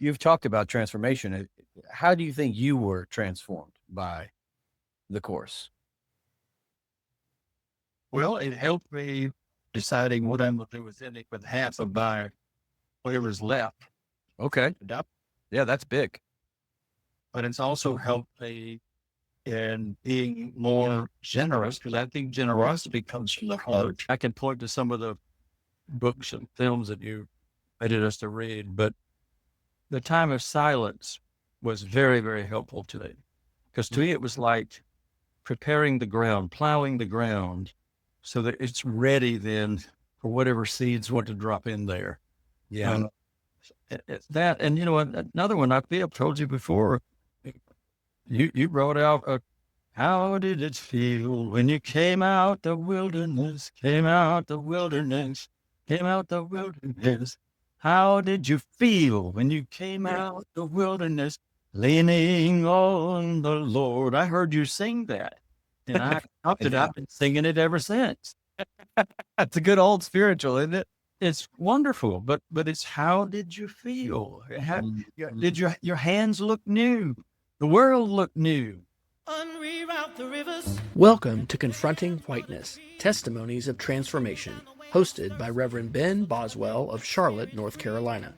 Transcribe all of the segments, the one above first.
you've talked about transformation. How do you think you were transformed by the course? Well, it helped me deciding what I'm going to do with half of my whatever's left. Okay. Yeah, that's big. But it's also helped me in being more generous, because I think generosity comes from the heart. I can point to some of the books and films that you invited us to read, but the time of silence was very, very helpful to me, because to me it was like preparing the ground, plowing the ground, so that it's ready then for whatever seeds want to drop in there. Yeah. That, and another one I've told you before, you brought out how did it feel when you came out the wilderness, came out the wilderness, came out the wilderness? How did you feel when you came out the wilderness, leaning on the Lord? I heard you sing that, and I've been singing it ever since. That's a good old spiritual, isn't it? It's wonderful, but it's how did you feel? Did your hands look new? The world looked new. Unreroute the rivers. Welcome to Confronting Whiteness, Testimonies of Transformation, hosted by Reverend Ben Boswell of Charlotte, North Carolina.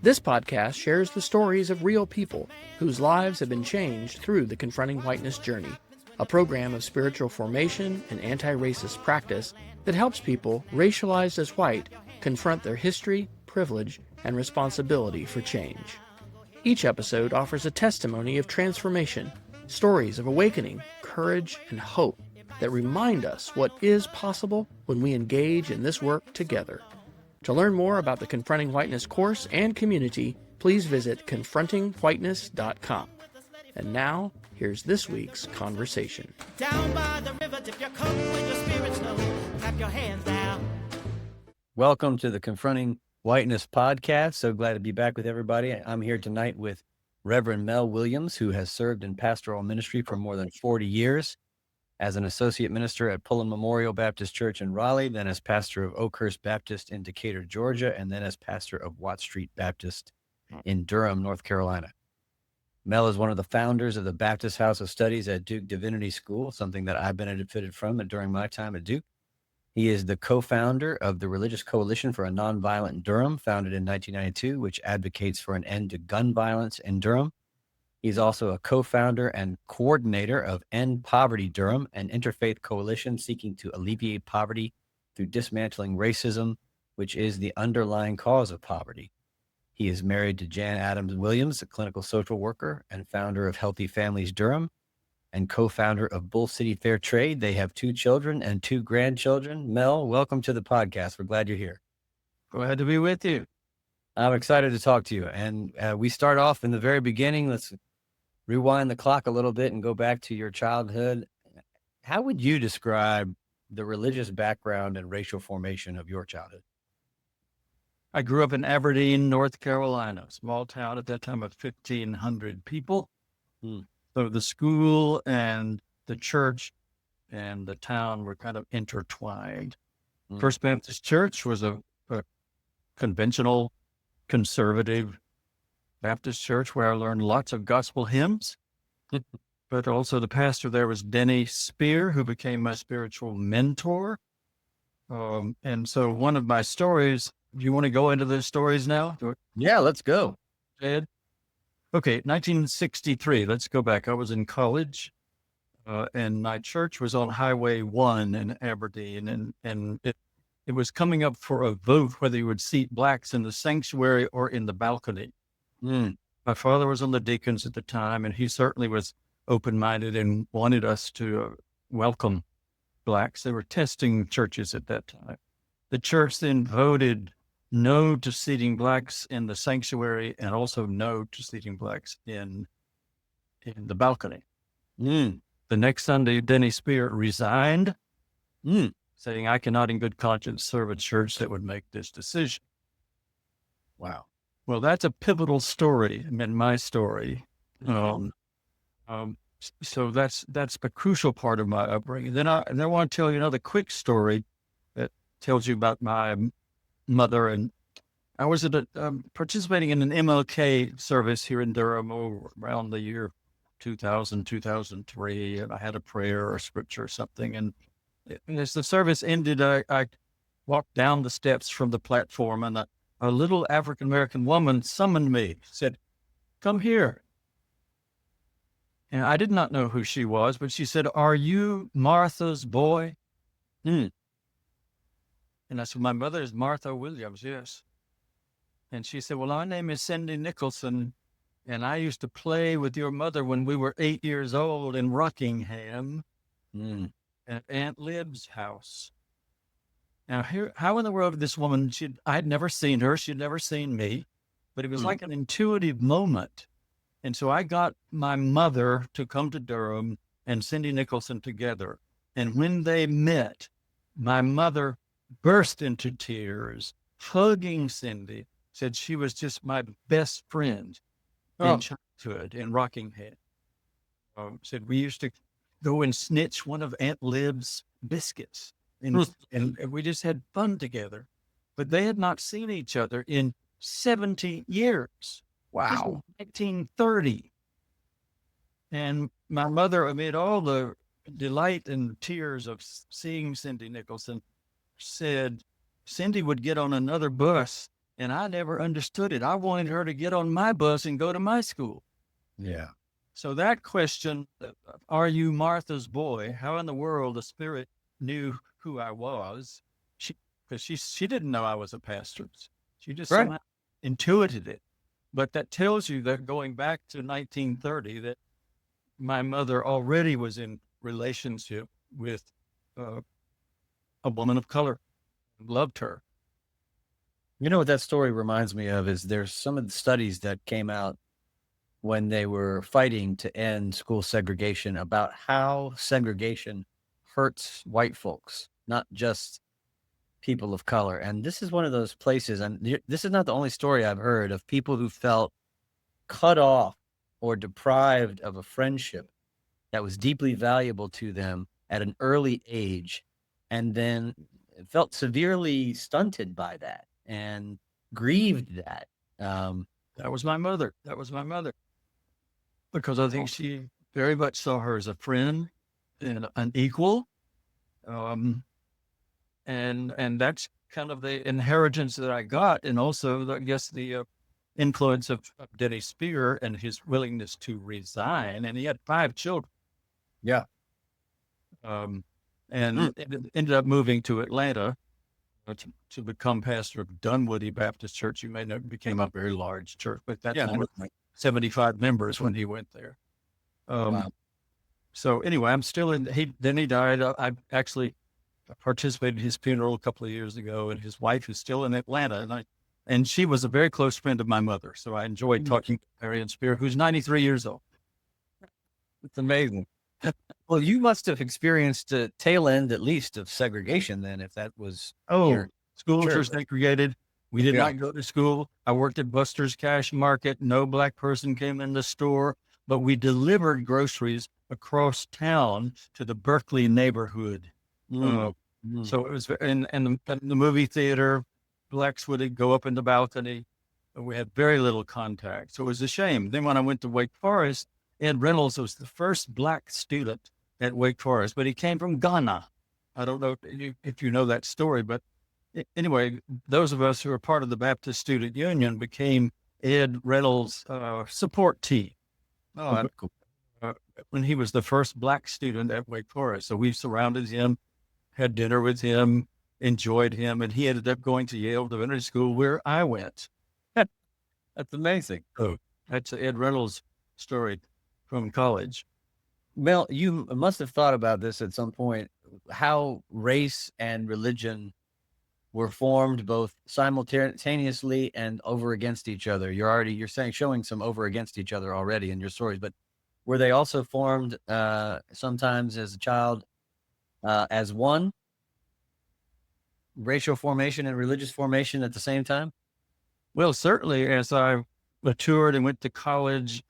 This podcast shares the stories of real people whose lives have been changed through the Confronting Whiteness journey, a program of spiritual formation and anti-racist practice that helps people racialized as white confront their history, privilege, and responsibility for change. Each episode offers a testimony of transformation, stories of awakening, courage, and hope that remind us what is possible when we engage in this work together. To learn more about the Confronting Whiteness course and community, please visit confrontingwhiteness.com. And now, here's this week's conversation. Down by the river, dip your coat when your spirit's low. Clap your hands down. Welcome to the Confronting Whiteness podcast. So glad to be back with everybody. I'm here tonight with Reverend Mel Williams, who has served in pastoral ministry for more than 40 years as an associate minister at Pullen Memorial Baptist Church in Raleigh, then as pastor of Oakhurst Baptist in Decatur, Georgia, and then as pastor of Watt Street Baptist in Durham, North Carolina. Mel is one of the founders of the Baptist House of Studies at Duke Divinity School, something that I benefited from during my time at Duke. He is the co-founder of the Religious Coalition for a Nonviolent Durham, founded in 1992, which advocates for an end to gun violence in Durham. He's also a co-founder and coordinator of End Poverty Durham, an interfaith coalition seeking to alleviate poverty through dismantling racism, which is the underlying cause of poverty. He is married to Jan Adams Williams, a clinical social worker and founder of Healthy Families Durham, and co-founder of Bull City Fair Trade. They have 2 children and 2 grandchildren. Mel, welcome to the podcast. We're glad you're here. Glad to be with you. I'm excited to talk to you. And we start off in the very beginning. Let's rewind the clock a little bit and go back to your childhood. How would you describe the religious background and racial formation of your childhood? I grew up in Aberdeen, North Carolina, a small town at that time of 1,500 people. So the school and the church and the town were kind of intertwined. First Baptist Church was a conventional, conservative Baptist church where I learned lots of gospel hymns. But also the pastor there was Denny Spear, who became my spiritual mentor. And so one of my stories, do you want to go into those stories now? Yeah, let's go. Ed? Okay, 1963, let's go back. I was in college, and my church was on Highway 1 in Aberdeen, and it was coming up for a vote whether you would seat blacks in the sanctuary or in the balcony. My father was on the deacons at the time, and he certainly was open-minded and wanted us to welcome blacks. They were testing churches at that time. The church then voted no to seating blacks in the sanctuary and also no to seating blacks in the balcony. The next Sunday, Denny Spear resigned, saying, I cannot in good conscience serve a church that would make this decision. Wow. Well, that's a pivotal story in my story. So that's the crucial part of my upbringing. Then I want to tell you another quick story that tells you about my mother and I was participating in an MLK service here in Durham around the year 2000, 2003, and I had a prayer or scripture or something. And as the service ended, I walked down the steps from the platform, and a little African-American woman summoned me, said, "Come here." And I did not know who she was, but she said, "Are you Martha's boy?" And I said, "My mother is Martha Williams, yes." And she said, "Well, my name is Cindy Nicholson, and I used to play with your mother when we were 8 years old in Rockingham at Aunt Lib's house." Now, how in the world did this woman, I had never seen her, she'd never seen me, but it was like an intuitive moment. And so I got my mother to come to Durham and Cindy Nicholson together. And when they met, my mother burst into tears, hugging Cindy, said she was just my best friend in childhood in Rockingham. Said we used to go and snitch one of Aunt Lib's biscuits, and we just had fun together. But they had not seen each other in 70 years. Wow. 1930. And my mother, amid all the delight and tears of seeing Cindy Nicholson, said Cindy would get on another bus, and I never understood it. I wanted her to get on my bus and go to my school. Yeah. So that question, are you Martha's boy? How in the world the Spirit knew who I was? Because she didn't know I was a pastor. She just somehow intuited it. But that tells you that going back to 1930, that my mother already was in relationship with a woman of color, loved her. You know what that story reminds me of is there's some of the studies that came out when they were fighting to end school segregation about how segregation hurts white folks, not just people of color. And this is one of those places, and this is not the only story I've heard of people who felt cut off or deprived of a friendship that was deeply valuable to them at an early age, and then felt severely stunted by that and grieved that. That was my mother. That was my mother. Because I think she very much saw her as a friend and an equal. And that's kind of the inheritance that I got. And also, I guess, the influence of Denny Spear and his willingness to resign. And he had 5 children. Yeah. And ended up moving to Atlanta to become pastor of Dunwoody Baptist Church. You may know, it became a very large church, but that time was like 75 members when he went there. Wow. So anyway, I'm still in. Then he died. I actually participated in his funeral a couple of years ago, and his wife is still in Atlanta, and she was a very close friend of my mother. So I enjoyed talking to Marion Spear, who's 93 years old. It's amazing. Well, you must have experienced the tail end, at least, of segregation then, if that was. Schools were segregated. We did not go to school. I worked at Buster's Cash Market. No Black person came in the store, but we delivered groceries across town to the Berkeley neighborhood. So it was, and the movie theater, Blacks would go up in the balcony. We had very little contact. So it was a shame. Then when I went to Wake Forest, Ed Reynolds was the first Black student at Wake Forest, but he came from Ghana. I don't know if you know that story, but anyway, those of us who are part of the Baptist Student Union became Ed Reynolds' support team. Oh, cool. When he was the first Black student at Wake Forest. So we surrounded him, had dinner with him, enjoyed him, and he ended up going to Yale Divinity School, where I went. That's amazing. Oh, that's Ed Reynolds' story from college. Mel, you must have thought about this at some point, how race and religion were formed both simultaneously and over against each other. You're showing some over against each other already in your stories, but were they also formed sometimes as a child as one? Racial formation and religious formation at the same time? Well, certainly as I matured and went to college,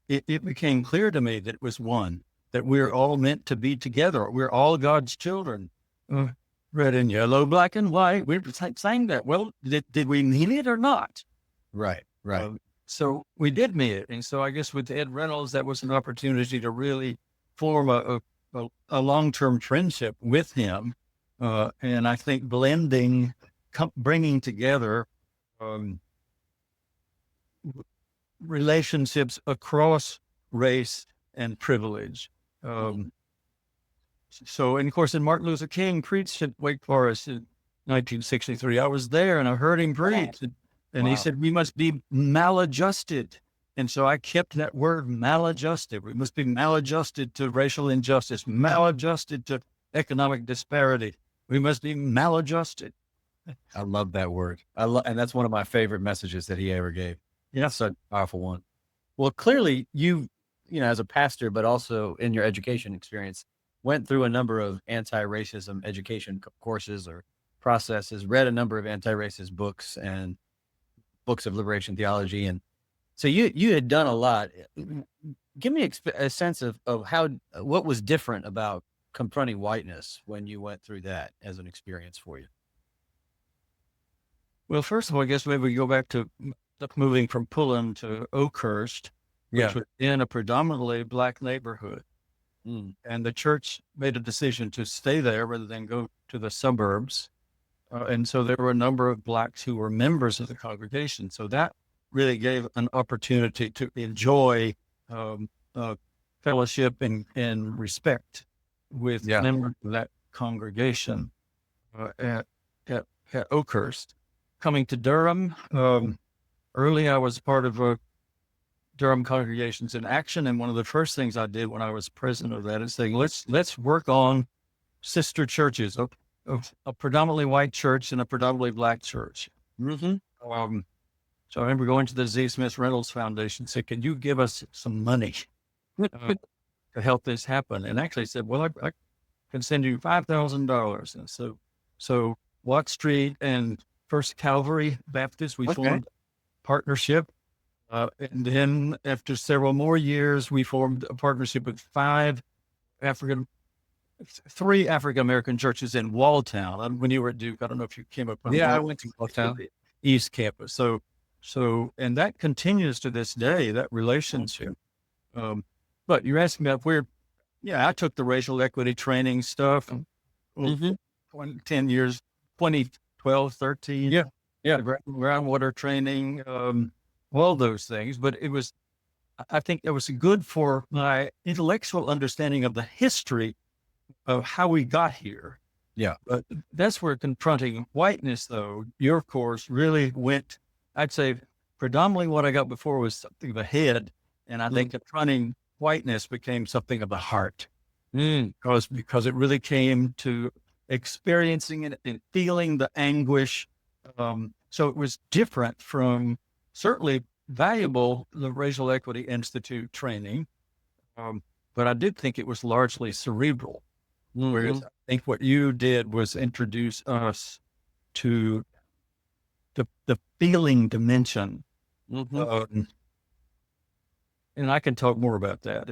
it became clear to me that it was one, that we're all meant to be together. We're all God's children. red and yellow, black and white. We were saying that. Well, did we mean it or not? Right. So we did mean it. And so I guess with Ed Reynolds, that was an opportunity to really form a long-term friendship with him. And I think bringing together relationships across race and privilege. So, and of course, Martin Luther King preached at Wake Forest in 1963. I was there and I heard him preach. And he said, we must be maladjusted. And so I kept that word maladjusted. We must be maladjusted to racial injustice, maladjusted to economic disparity. We must be maladjusted. I love that word. And that's one of my favorite messages that he ever gave. Yeah. Such a powerful one. Well, clearly you know, as a pastor, but also in your education experience, went through a number of anti-racism education courses or processes, read a number of anti-racist books and books of liberation theology. And so you had done a lot. Give me a sense of what was different about confronting whiteness when you went through that as an experience for you. Well, first of all, I guess maybe we go back to moving from Pullen to Oakhurst, which was in a predominantly Black neighborhood. And the church made a decision to stay there rather than go to the suburbs. And so there were a number of Blacks who were members of the congregation. So that really gave an opportunity to enjoy fellowship and respect with members of that congregation at Oakhurst. Coming to Durham, early I was part of a Durham Congregations in Action, and one of the first things I did when I was president of that is saying, let's work on sister churches, a predominantly white church and a predominantly Black church. So I remember going to the Z. Smith Reynolds Foundation and said, can you give us some money to help this happen? And actually said, well, I can send you $5,000. And so Watt Street and First Calvary Baptist, we formed a partnership. And then after several more years, we formed a partnership with 3 African-American churches in Walltown. When you were at Duke, I don't know if you came up. I went to Walltown, the East Campus. So, and that continues to this day, that relationship. But you're asking about I took the racial equity training stuff, 10 years, 2012, 13. The groundwater training, all those things. But I think it was good for my intellectual understanding of the history of how we got here. But that's where Confronting Whiteness, though, your course really went, I'd say predominantly what I got before was something of a head. And I think Confronting Whiteness became something of the heart. Because it really came to experiencing it and feeling the anguish. So it was different from certainly valuable, the Racial Equity Institute training. But I did think it was largely cerebral. Whereas I think what you did was introduce us to the feeling dimension. And I can talk more about that.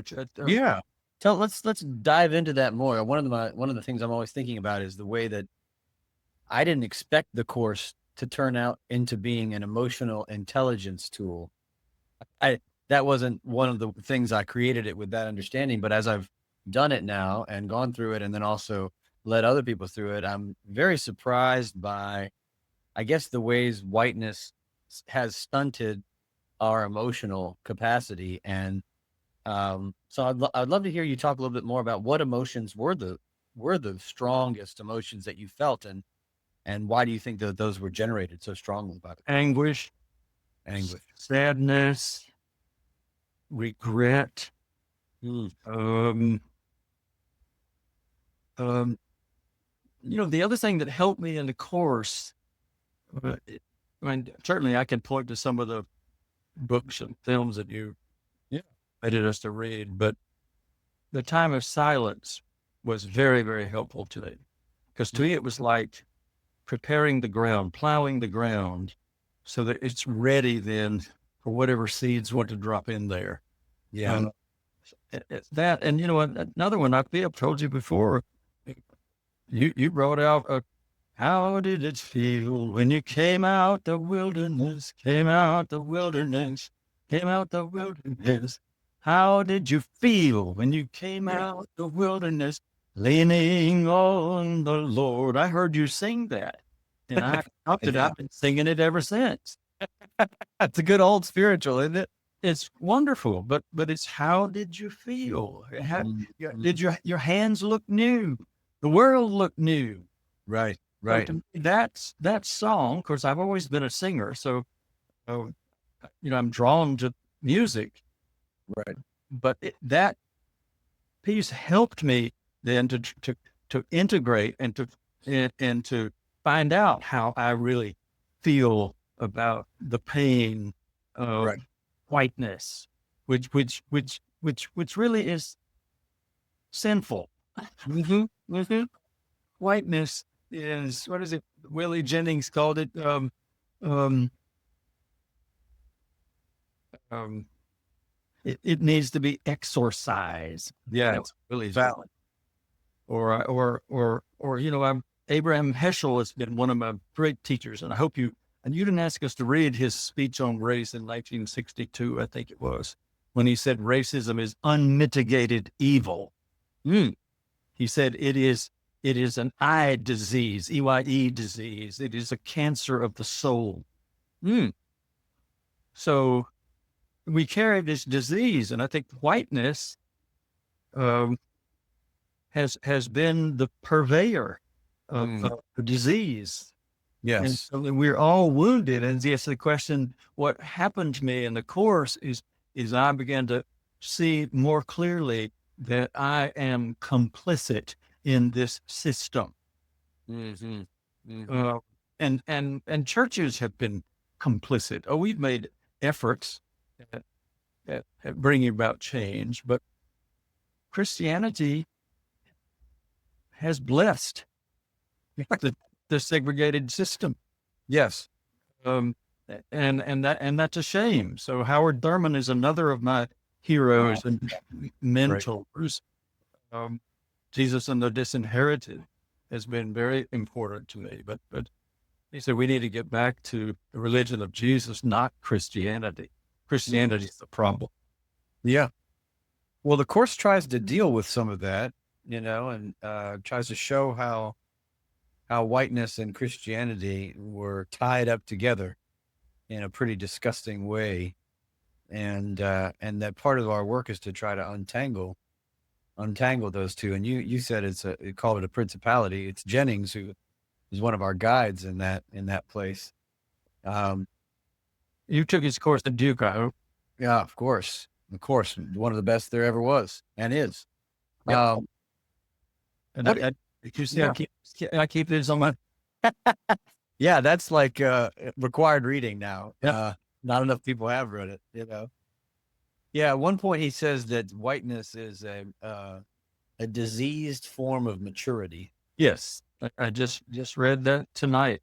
Let's dive into that more. One of the things I'm always thinking about is the way that I didn't expect the course to turn out into being an emotional intelligence tool. That wasn't one of the things I created it with that understanding, but as I've done it now and gone through it and then also led other people through it, I'm very surprised by, I guess, the ways whiteness has stunted our emotional capacity. And so I'd love to hear you talk a little bit more about what emotions were the strongest emotions that you felt, and why do you think that those were generated so strongly by it? Anguish, sadness, regret. The other thing that helped me in the course, certainly I can point to some of the books and films that you invited us to read, but the time of silence was very, very helpful to me, because to me it was like preparing the ground, plowing the ground so that it's ready then for whatever seeds want to drop in there. That, and another one, I've told you before, You brought out how did it feel when you came out the wilderness, came out the wilderness, came out the wilderness? How did you feel when you came out the wilderness, leaning on the Lord? I heard you sing that, and I thought that Yeah. I've been singing it ever since. That's a good old spiritual, isn't it? It's wonderful, but it's how did you feel? Did your hands look new? The world looked new. Right, So right. to me, that song. Of course, I've always been a singer, so I'm drawn to music. Right. But that piece helped me then to integrate and to find out how I really feel about the pain of Right. whiteness, which really is sinful. Whiteness is, what is it? Willie Jennings called it. It needs to be exorcised. Yeah, That's really valid. or Abraham Heschel has been one of my great teachers, and you didn't ask us to read his speech on race in 1962, I think it was, when he said racism is unmitigated evil. He said it is an eye disease, EYE disease. It is a cancer of the soul. So we carry this disease, and I think whiteness has been the purveyor of the disease. And Yes. so we're all wounded. And yes, the question, what happened to me in the course is I began to see more clearly that I am complicit in this system. And churches have been complicit. Oh, we've made efforts at bringing about change, but Christianity has blessed the segregated system. Yes. And that's a shame. So Howard Thurman is another of my heroes and mentors. Jesus and the Disinherited has been very important to me, but he said we need to get back to the religion of Jesus, not Christianity. Christianity is the problem. Yeah. Well, the course tries to deal with some of that, and tries to show how whiteness and Christianity were tied up together in a pretty disgusting way. And that part of our work is to try to untangle those two. And you said you called it a principality. It's Jennings who is one of our guides in that place. You took his course at Duke, I hope. Yeah, of course. One of the best there ever was and is. Yep. And you see, Yeah. I keep this on my. Yeah, that's like required reading now. Yep. Not enough people have read it, Yeah, at one point he says that whiteness is a diseased form of maturity. Yes, I just read that tonight.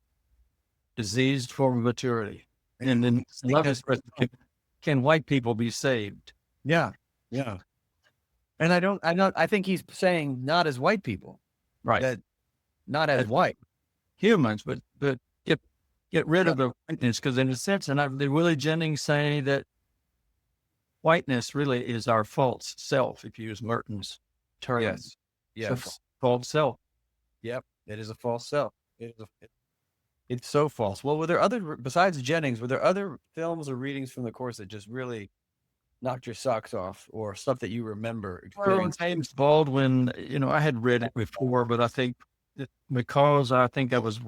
Diseased form of maturity, and then can white people be saved? Yeah, yeah. And I think he's saying not as white people, Right? that not as white humans, but get rid of the whiteness, because in a sense, and did Willie Jennings say that whiteness really is our false self, if you use Merton's term. Yes. Yes. False self. Yep. It is a false self. It's so false. Well, besides Jennings, were there other films or readings from the course that just really knocked your socks off, or stuff that you remember experiencing? James Baldwin, I had read it before, but I think because I think I was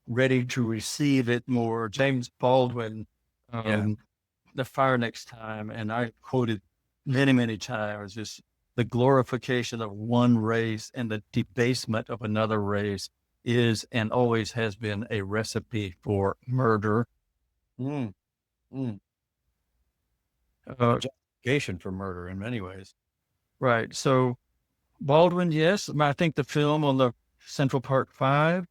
ready to receive it more. James Baldwin, The Fire Next Time, and I quoted many, many times, just the glorification of one race and the debasement of another race is and always has been a recipe for murder. Justification for murder in many ways. Right. So Baldwin, yes. I think the film on the Central Park 5.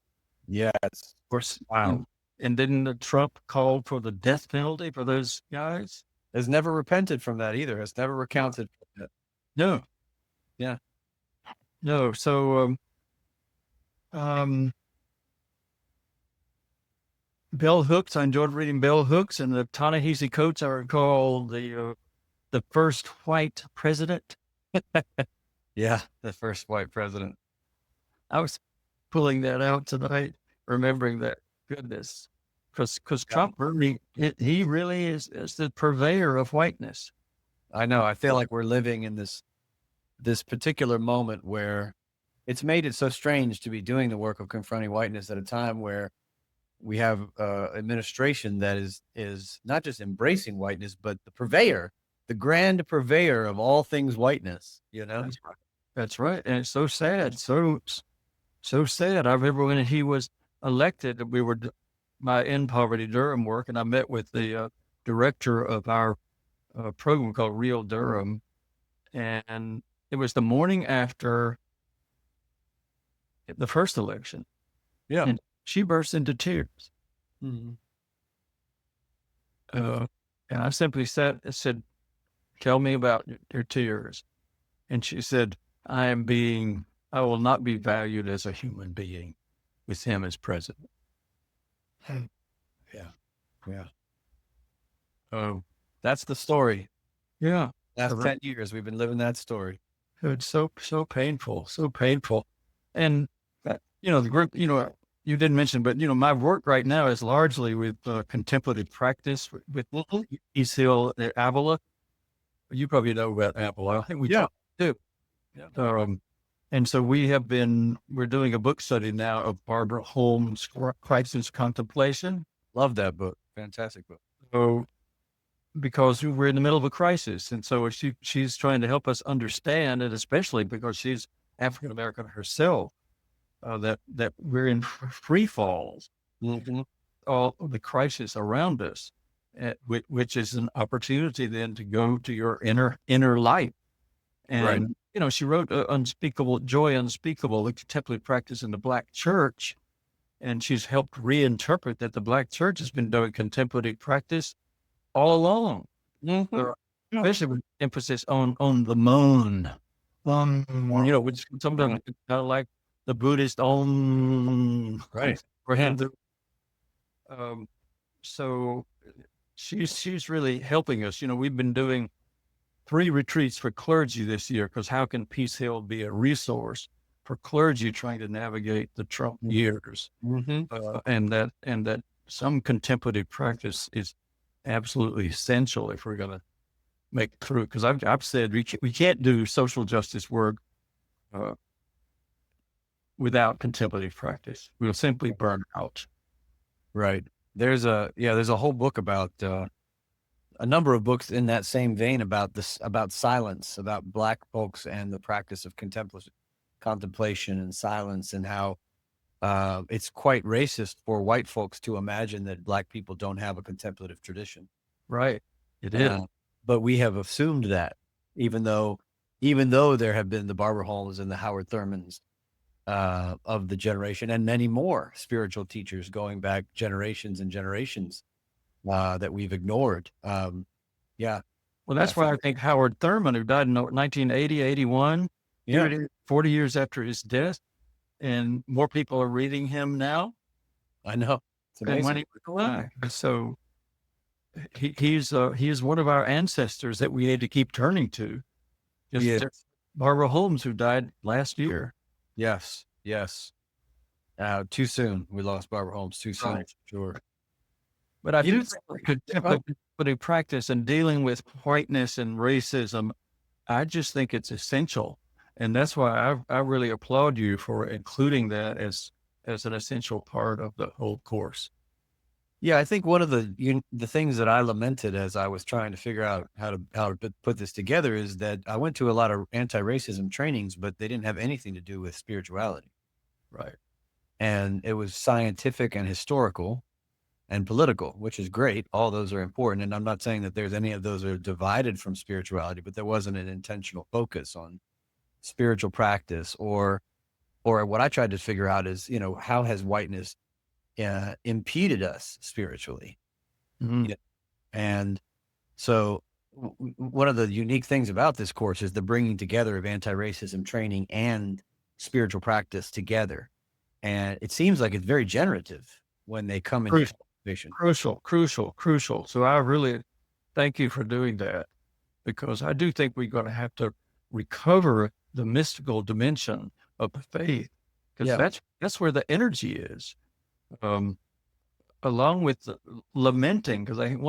Yes. Of course. Wow. And didn't Trump call for the death penalty for those guys? Has never repented from that either. Has never recounted from that. No. Yeah. No. So Bell Hooks. I enjoyed reading Bell Hooks, and the Ta-Nehisi Coates I recall the first white president. Yeah, the first white president. I was pulling that out tonight, remembering that. Goodness, because Trump really, he really is the purveyor of whiteness. I know. I feel like we're living in this particular moment where it's made it so strange to be doing the work of confronting whiteness at a time where we have administration that is not just embracing whiteness, but the purveyor, the grand purveyor of all things whiteness. You know, That's right, and it's so sad, so sad. I remember when he was elected, we were my in poverty Durham work, and I met with the director of our program called Real Durham, and it was the morning after the first election. Yeah. And she burst into tears. Mhm. And I simply said, "Tell me about your tears." And she said, I will not be valued as a human being with him as president. Yeah. Oh, that's the story. Yeah. Last 10 years, we've been living that story. It's so painful, so painful. And, the group, you didn't mention, but, my work right now is largely with contemplative practice with East Hill at Avila. You probably know about Avila. I think we talked too. Yeah. And so we're doing a book study now of Barbara Holmes' Crisis Contemplation. Love that book. Fantastic book. So, because we're in the middle of a crisis. And so she's trying to help us understand, and especially because she's African-American herself, that we're in free falls, all of the crisis around us, which is an opportunity then to go to your inner life. And, she wrote Joy Unspeakable, the contemplative practice in the Black church. And she's helped reinterpret that the Black church has been doing contemplative practice all along, especially with emphasis on the moan, which sometimes kind of like the Buddhist om, Right. For him. So she's really helping us. We've been doing 3 retreats for clergy this year, because how can Peace Hill be a resource for clergy trying to navigate the Trump years? And that some contemplative practice is absolutely essential if we're going to make it through. Because I've said we can't do social justice work without contemplative practice. We'll simply burn out. Right. There's a whole book about a number of books in that same vein about silence, about Black folks and the practice of contemplation and silence, and how it's quite racist for white folks to imagine that Black people don't have a contemplative tradition. Right. It is. But we have assumed that, even though there have been the Barbara Holmes and the Howard Thurmans of the generation, and many more spiritual teachers going back generations and generations that we've ignored. Yeah. Well, that's why I think Howard Thurman, who died in 1980, 81, 40 years after his death, and more people are reading him now. I know. It's amazing. Than when he was alive. So he is one of our ancestors that we need to keep turning to. Just Barbara Holmes, who died last year. Yes. Too soon. We lost Barbara Holmes too soon. Right. Sure. But I do think contemplative practice and dealing with whiteness and racism, I just think it's essential. And that's why I really applaud you for including that as an essential part of the whole course. Yeah, I think one of the things that I lamented as I was trying to figure out how to put this together is that I went to a lot of anti-racism trainings, but they didn't have anything to do with spirituality. Right. And it was scientific and historical and political, which is great. All those are important. And I'm not saying that there's any of those are divided from spirituality, but there wasn't an intentional focus on spiritual practice or what I tried to figure out is, how has whiteness impeded us spiritually? Mm-hmm. And so one of the unique things about this course is the bringing together of anti-racism training and spiritual practice together. And it seems like it's very generative when they come into vision. Crucial. So I really thank you for doing that, because I do think we're going to have to recover the mystical dimension of the faith, because that's where the energy is. Along with the lamenting, because I think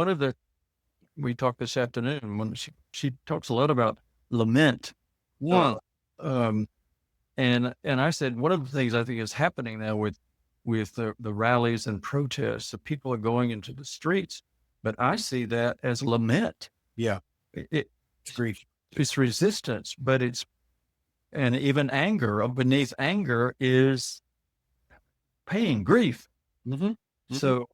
we talked this afternoon when she talks a lot about lament. And I said, one of the things I think is happening now with the rallies and protests, the people are going into the streets, but I see that as lament. Yeah. It's grief. It's resistance, but and even anger. Beneath anger is pain, grief. So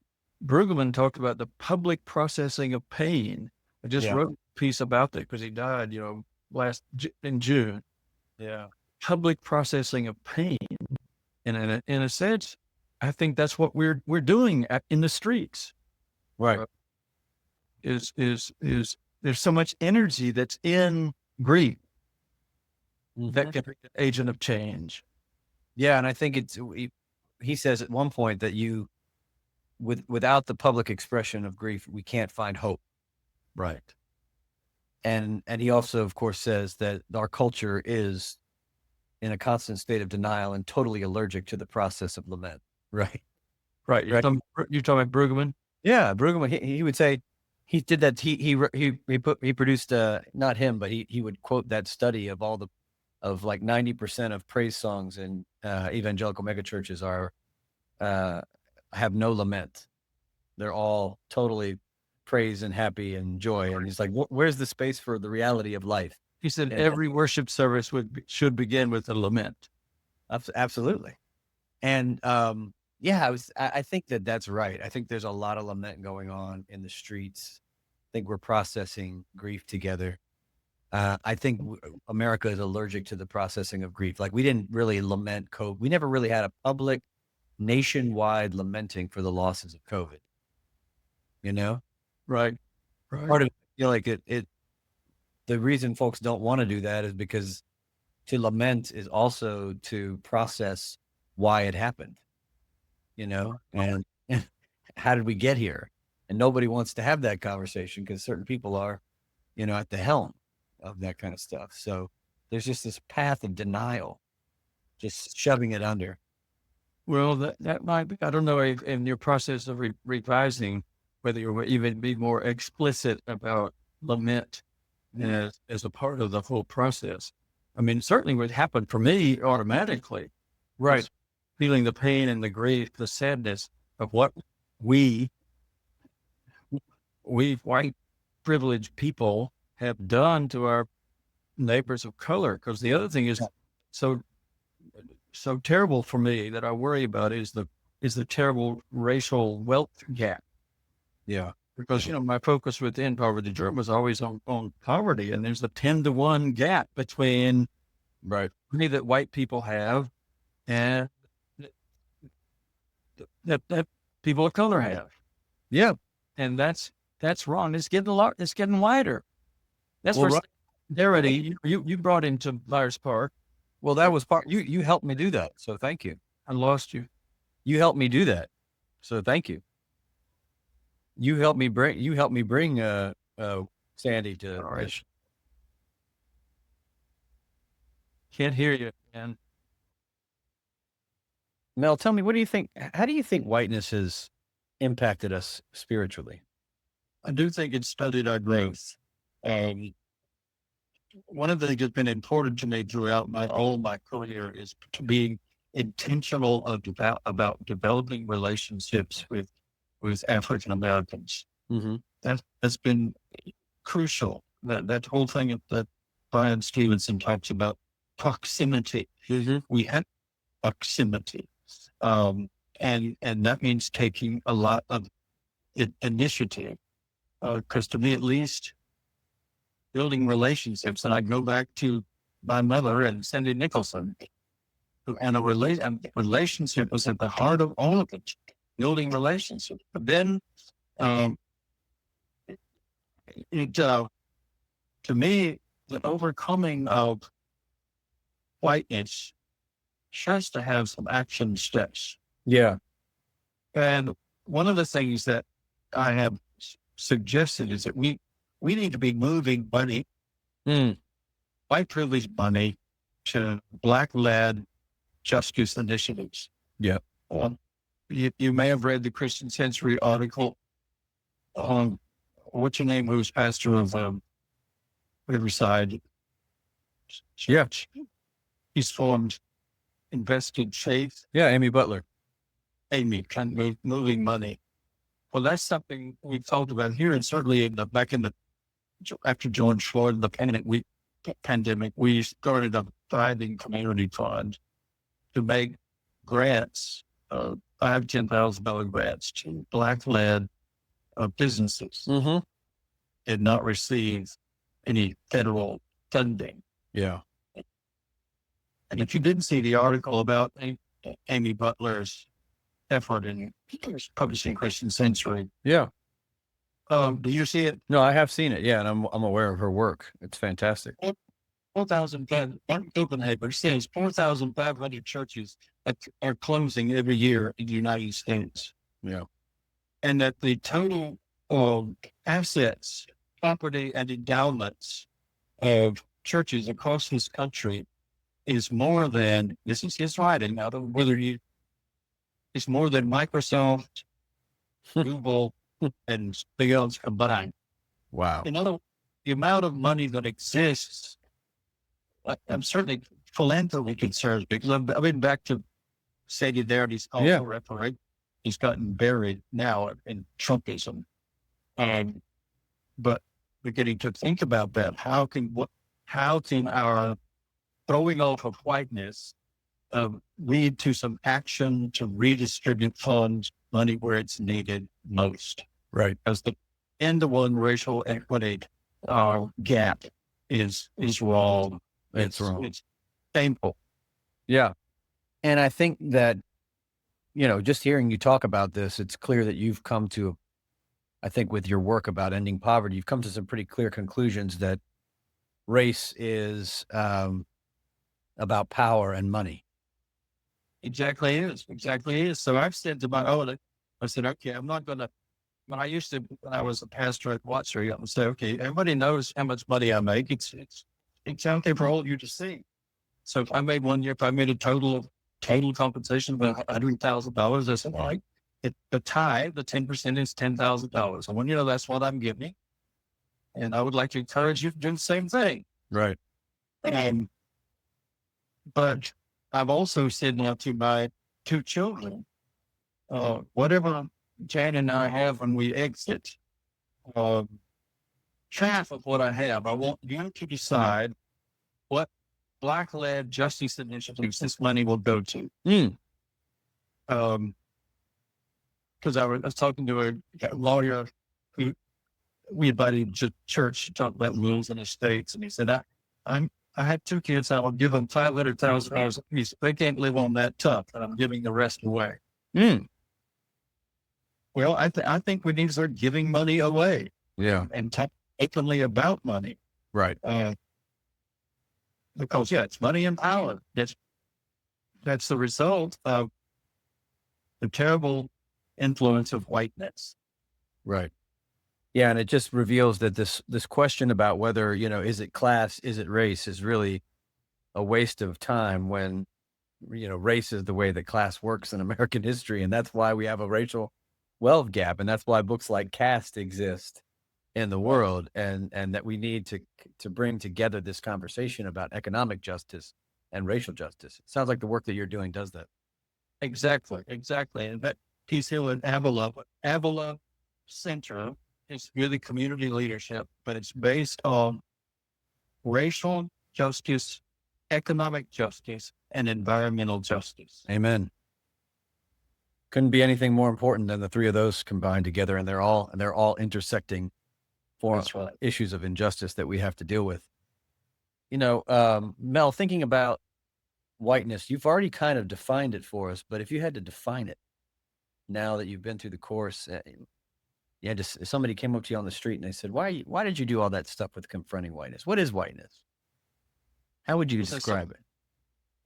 Brueggemann talked about the public processing of pain. I just wrote a piece about that because he died, in June. Yeah. Public processing of pain. And in a sense, I think that's what we're doing in the streets. Right. Is there's so much energy that's in grief that can be an agent of change. Yeah. And I think he says at one point that without the public expression of grief, we can't find hope. Right. And he also, of course, says that our culture is in a constant state of denial and totally allergic to the process of lament. Right. Right. You're talking about Brueggemann? Yeah. Brueggemann, he would say he did that. He produced, not him, but he would quote that study of of like 90% of praise songs in evangelical megachurches have no lament. They're all totally praise and happy and joy. And he's like, where's the space for the reality of life? He said every worship service should begin with a lament. Absolutely. And I think that's right. I think there's a lot of lament going on in the streets. I think we're processing grief together. I think America is allergic to the processing of grief. Like, we didn't really lament COVID. We never really had a public nationwide lamenting for the losses of COVID. Right. Part of the reason folks don't want to do that is because to lament is also to process why it happened, and how did we get here? And nobody wants to have that conversation because certain people are, at the helm of that kind of stuff. So there's just this path of denial, just shoving it under. Well, that might be, I don't know if in your process of revising, whether you'll even be more explicit about lament as a part of the whole process. I mean, certainly what happened for me automatically. Right. Feeling the pain and the grief, the sadness of what we white privileged people have done to our neighbors of color. Because the other thing is so terrible for me that I worry about is the terrible racial wealth gap. Yeah. Because, my focus within Poverty Journal was always on poverty, and there's a 10-to-1 gap between money that white people have and that people of color have. Yeah. And that's wrong. It's getting wider. That's where solidarity you brought into Myers Park. Well, that was part, you helped me do that. So thank you. I lost you. You helped me do that. So thank you. You helped me bring Sandy to. All right. Can't hear you, man. Mel, tell me, what do you think? How do you think whiteness has impacted us spiritually? I do think it's studied our growth. One of the things that's been important to me throughout my career is to be intentional about developing relationships with African Americans. That's been crucial. That whole thing that Brian Stevenson talks about, proximity. We have proximity, and that means taking a lot of initiative. Because to me, at least, building relationships, and I go back to my mother and Cindy Nicholson, and a relationship was at the heart of all of it. Building relationships, but then to me, the overcoming of whiteness has to have some action steps. Yeah. And one of the things that I have suggested is that we need to be moving money, white privileged money, to Black-led justice initiatives. Yeah. You may have read the Christian Century article on what's your name, who's pastor of Riverside Church. He's formed Invested Faith. Yeah. Amy Butler. Amy, kind of moving money. Well, that's something we've talked about here, and certainly after George Floyd, the pandemic, we started a thriving community fund to make grants, $10,000 grants to Black-led businesses did not receive any federal funding. Yeah. And if you didn't see the article about Amy Butler's effort in publishing Christian Century, Yeah. do you see it? No, I have seen it. Yeah. And I'm aware of her work. It's fantastic. 4,500 churches that are closing every year in the United States. Yeah. And that the total assets, property, and endowments of churches across this country is more than, this is his writing, now it's more than Microsoft, Google, and Beyond's combined. Wow. The amount of money that exists, I'm certainly philanthropy concerns, because I've been back to Segregate, also referee. He's gotten buried now in Trumpism. But beginning to think about that, how can our throwing off of whiteness lead to some action to redistribute funds, money where it's needed most? Right. As the end-to-one racial equity gap is wrong. It's wrong. It's shameful. Yeah. And I think that, just hearing you talk about this, it's clear that you've come to, I think with your work about ending poverty, you've come to some pretty clear conclusions that race is about power and money. Exactly is. So I've said to my own, I said, okay, I'm not going to, when I was a pastor at Watson, I would say, okay, everybody knows how much money I make. It's out there for all of you to see. So if I made a total compensation of $100,000, I said, all right, the tithe, the 10% is $10,000. I want you to know that's what I'm giving. And I would like to encourage you to do the same thing. Right. But I've also said now to my two children, whatever Jan and I have when we exit, half of what I have, I want you to decide what Black-led justice initiatives this money will go to. Because I was talking to a lawyer who we invited to church to talk about wills and estates, and he said, I had two kids, I will give them $500,000 a piece. They can't live on that tough, and I'm giving the rest away. Well, I think we need to start giving money away. Yeah. And talk openly about money. Right. Because it's money and power. That's the result of the terrible influence of whiteness. Right. Yeah. And it just reveals that this question about whether, is it class, is it race, is really a waste of time when, race is the way that class works in American history. And that's why we have a racial wealth gap. And that's why books like Caste exist in the world, and that we need to bring together this conversation about economic justice and racial justice. It sounds like the work that you're doing does that. Exactly. And that Peace Hill and Avila Center is really community leadership, but it's based on racial justice, economic justice, and environmental justice. Amen. Couldn't be anything more important than the three of those combined together, and they're all intersecting for issues of injustice that we have to deal with. Mel, thinking about whiteness, you've already kind of defined it for us, but if you had to define it now that you've been through the course, somebody came up to you on the street and they said, why did you do all that stuff with confronting whiteness? What is whiteness? How would you describe it?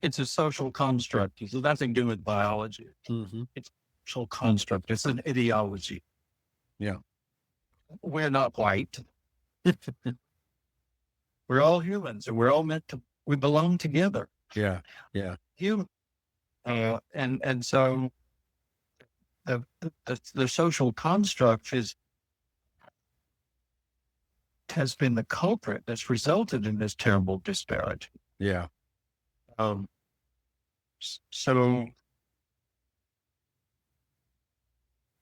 it's a social construct. It has nothing to do with biology. Mm-hmm. It's a social construct. It's an ideology. Yeah. We're not white. We're all humans, and we're all we belong together. Yeah. Yeah. Human. And so the social construct has been the culprit that's resulted in this terrible disparity. Yeah. So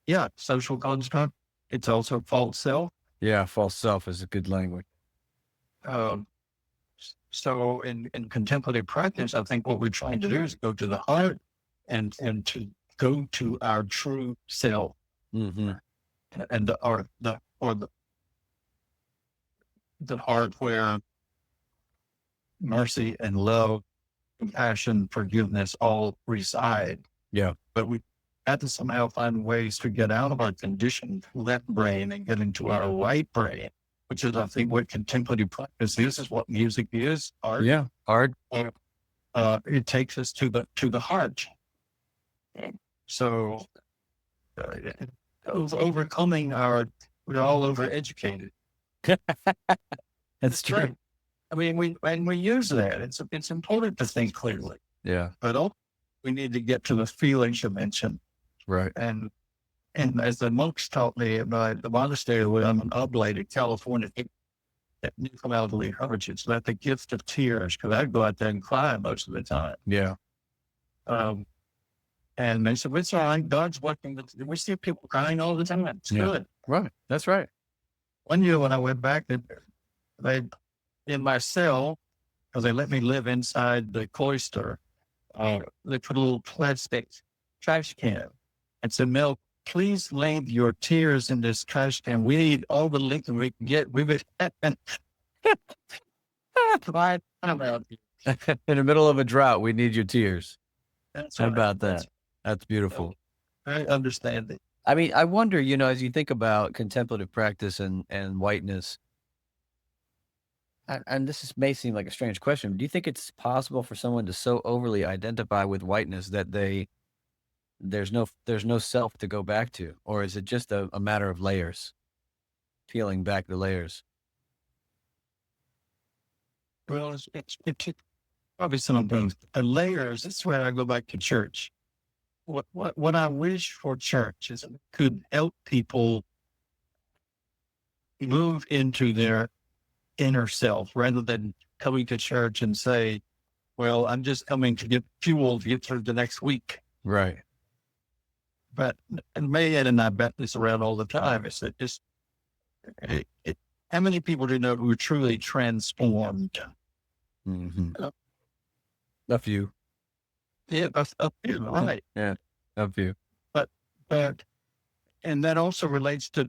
yeah, social construct. It's also false self. Yeah. False self is a good language. So in contemplative practice, I think what we're trying to do is go to the heart and to go to our true self, Mm-hmm. and the heart where mercy and love, compassion, forgiveness all reside. Yeah. But we have to somehow find ways to get out of our conditioned left brain and get into our right brain, which is, I think, what contemplative practice is. Is what music is. Art. Yeah. Art. It takes us to the heart. So, overcoming we're all overeducated. That's true. I mean, we use that. It's important to think clearly. Yeah. But also, we need to get to the feelings you mentioned. Right. And as the monks taught me about the monastery where I'm an oblate in California, that Newfoundland elderly heritage, that the gift of tears, because I'd go out there and cry most of the time. Yeah. And they said, it's all right. God's working. We see people crying all the time. It's good. Right. That's right. One year when I went back, they in my cell, because they let me live inside the cloister, they put a little plastic trash can and said, Mel, please leave your tears in this trash can. We need all the liquid we can get. We've been in the middle of a drought, we need your tears. That's How right. about that? That's beautiful. I understand it. I mean, I wonder, as you think about contemplative practice and whiteness, and this may seem like a strange question, but do you think it's possible for someone to so overly identify with whiteness that there's no self to go back to? Or is it just a matter of layers, peeling back the layers? Well, it's probably some of those layers. This is where I go back to church. What I wish for church is it could help people move into their inner self rather than coming to church and say, well, I'm just coming to get fuel to get through the next week. Right. But, and Mayan and I bet this around all the time, is that how many people do you know who are truly transformed? Mm-hmm. A few. Yeah, a few, right. Yeah, a few. But, and that also relates to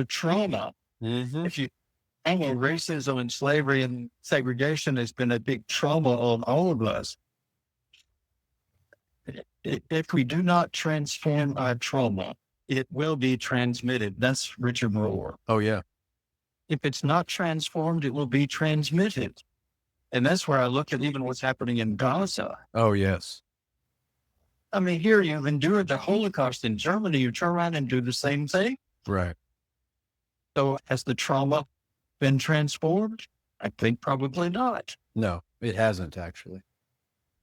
trauma. Mm-hmm. If you, racism and slavery and segregation has been a big trauma on all of us. If we do not transform our trauma, it will be transmitted. That's Richard Rohr. Oh, yeah. If it's not transformed, it will be transmitted. And that's where I look at even what's happening in Gaza. Oh, yes. I mean, here you've endured the Holocaust in Germany, you turn around and do the same thing. Right. So has the trauma been transformed? I think probably not. No, it hasn't actually.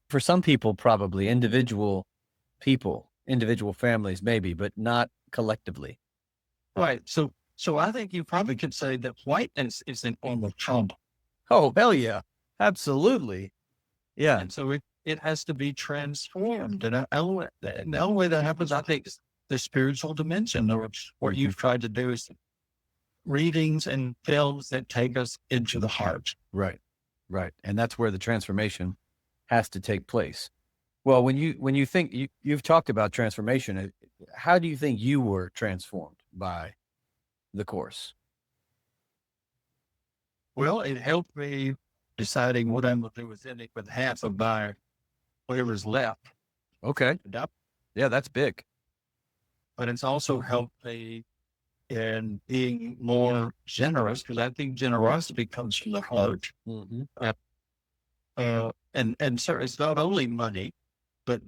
For some people, probably individual families, maybe, but not collectively. Right. So I think you probably could say that whiteness is an form of trauma. Oh, hell yeah. Absolutely. Yeah. And so it has to be transformed. And the only way that happens, I think, is the spiritual dimension, or what you've tried to do is readings and films that take us into the heart. Right. Right. And that's where the transformation has to take place. Well, when you think you've talked about transformation, how do you think you were transformed by the course? Well, it helped me deciding what I'm going to do with half of my whatever's left. Okay. Yeah, that's big. But it's also helped me in being more generous, because I think generosity comes from the heart. Mm-hmm. And so it's not only money, but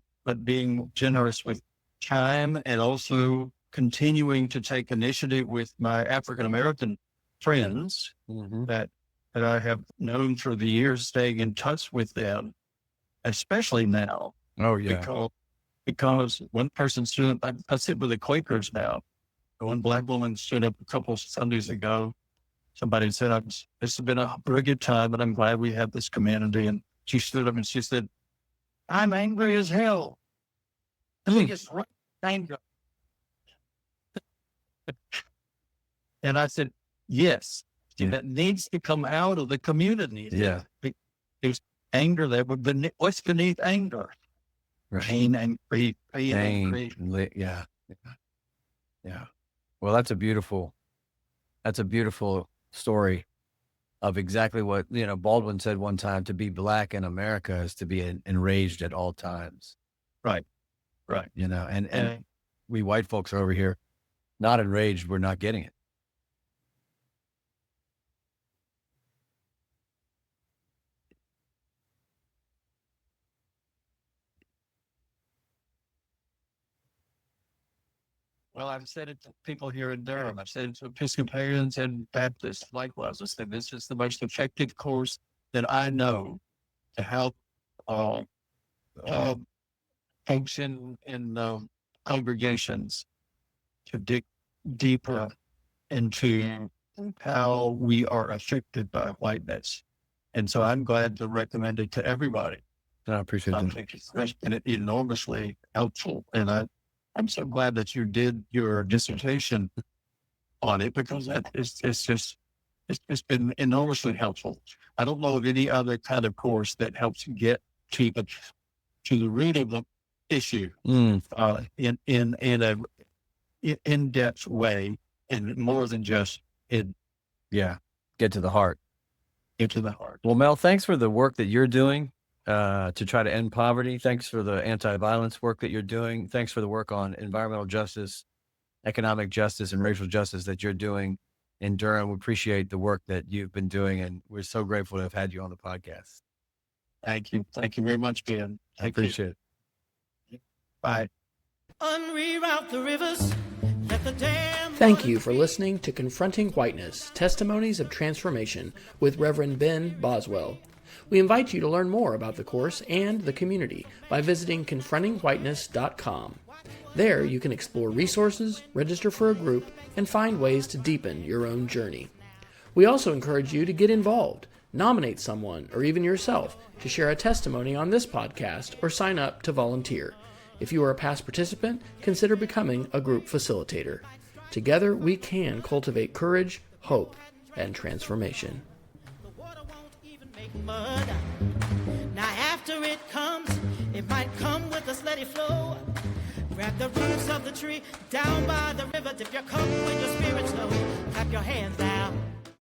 being generous with time and also continuing to take initiative with my African American friends Mm-hmm. that I have known through the years, staying in touch with them, especially now. Oh yeah. Because one person stood up, I sit with the Quakers now. One black woman stood up a couple of Sundays ago. Somebody said, this has been a very good time, but I'm glad we have this community. And she stood up and she said, I'm angry as hell. I think it's right, anger. And I said, yes, that needs to come out of the community. Yeah. There's anger there, but what's beneath anger? Right. Pain and grief. Pain and grief. Yeah. Yeah. Well, that's a beautiful story of exactly what, Baldwin said one time: to be black in America is to be enraged at all times. Right. Right. And we white folks are over here not enraged. We're not getting it. Well, I've said it to people here in Durham. I've said it to Episcopalians and Baptists likewise. I said, this is the most effective course that I know to help folks in congregations to dig deeper into how we are affected by whiteness. And so I'm glad to recommend it to everybody. I appreciate I that. think it's enormously helpful. And I'm so glad that you did your dissertation on it, because it's been enormously helpful. I don't know of any other kind of course that helps get to the root of the issue in a in-depth way, and more than just get to the heart. Into the heart. Well, Mel, thanks for the work that you're doing to try to end poverty. Thanks for the anti-violence work that you're doing. Thanks for the work on environmental justice, economic justice, and racial justice that you're doing in Durham. We appreciate the work that you've been doing, and we're so grateful to have had you on the podcast. Thank you. Thank you very much, Ben. I appreciate it. Bye. Unreroute the rivers. Let the dam. Thank you for listening to Confronting Whiteness, Testimonies of Transformation with Reverend Ben Boswell. We invite you to learn more about the course and the community by visiting confrontingwhiteness.com. There you can explore resources, register for a group, and find ways to deepen your own journey. We also encourage you to get involved, nominate someone or even yourself to share a testimony on this podcast, or sign up to volunteer. If you are a past participant, consider becoming a group facilitator. Together we can cultivate courage, hope, and transformation. Mud. Now after it comes, it might come with a steady flow. Grab the roots of the tree down by the river, dip your cup when your spirit's low. Clap your hands out.